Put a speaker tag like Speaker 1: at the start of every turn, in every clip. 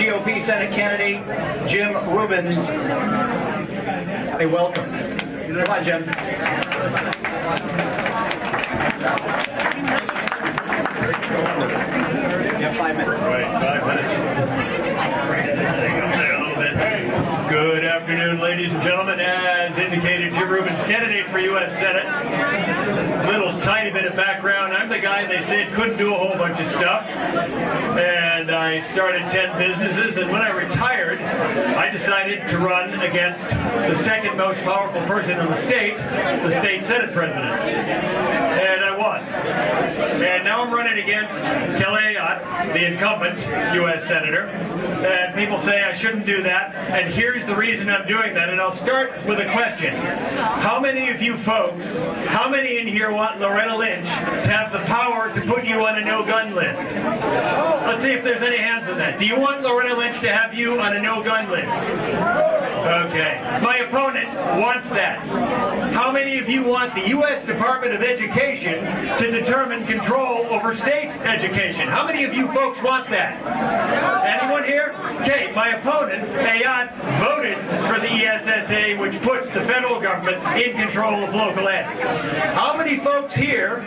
Speaker 1: GOP Senate candidate, Jim Rubens. Hey, welcome. Come on, Jim. You have 5 minutes.
Speaker 2: Right, 5 minutes. Good afternoon, ladies and gentlemen. As indicated, Jim Rubens, candidate for U.S. Senate. Little tiny bit of background. I'm the guy they said couldn't do a whole bunch of stuff. And I started 10 businesses, and when I retired, I decided to run against the second most powerful person in the state Senate president. And I won. And now I'm running against Kelly Ayotte, the incumbent U.S. Senator. And people say I shouldn't do that. And here's the reason I'm doing that. And I'll start with a question. How many of you folks, how many in here want Loretta Lynch to have the power to put you on a no-gun list? Let's see if there's any hands on that. Do you want Loretta Lynch to have you on a no-gun list? Okay. My opponent wants that. How many of you want the U.S. Department of Education to determine control over state education? How many of you folks want that? Anyone here? Okay, my opponent, Ayotte, voted for the ESSA, which puts the federal government in control of local ed. How many folks here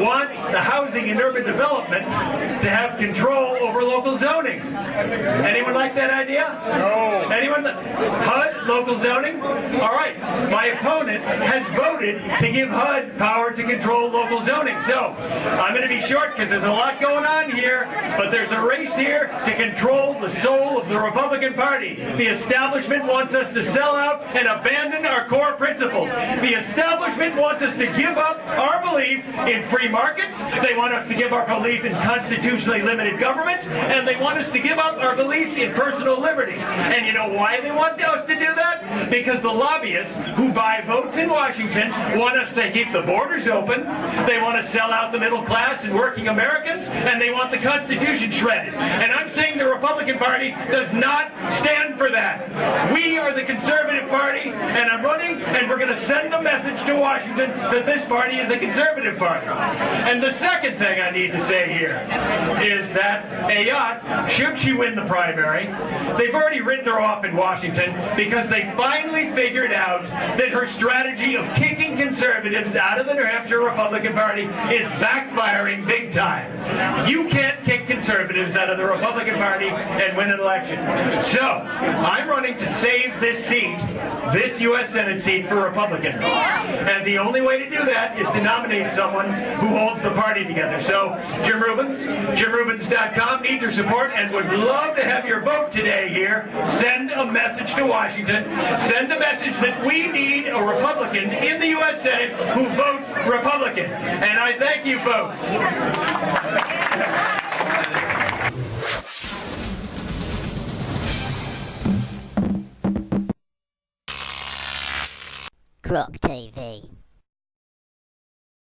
Speaker 2: want the housing and urban development to have control over local zoning? Anyone like that idea? No. Anyone? HUD, local zoning? All right. My opponent has voted to give HUD power to control local zoning. So I'm going to be short because there's a lot going on here, but there's a race here to control the soul of the Republican Party. The establishment wants us to sell out and abandon our core principles. The establishment wants us to give up our belief in free markets. They want us to give our belief in constitutionally limited government, and they want us to give up our belief in personal liberty. And you know why they want us to do that? Because the lobbyists who buy votes in Washington want us to keep the borders open. They want to sell out the middle class and working Americans, and they want the Constitution shredded. And I'm saying the Republican Party does not stand for that. We are the conservative party, and I'm running, and we're going to send the message to Washington that this party is a conservative party. And the second thing I need to say here is that Ayotte, should she win the primary, they've already written her off in Washington because they finally figured out that her strategy of kicking conservatives out of the New Hampshire Republican Party is backfiring big time. You can't kick conservatives out of the Republican Party and win an election. So, I'm running to save this seat, this U.S. Senate seat, for Republicans. And the only way to do that is to nominate someone who holds the party together. So, Jim Rubens, JimRubens.com, need your support and would love to have your vote today here. Send a message to Washington. Send a message that we need a Republican in the U.S. Senate who votes Republican. And I thank you, folks.
Speaker 3: Crop TV.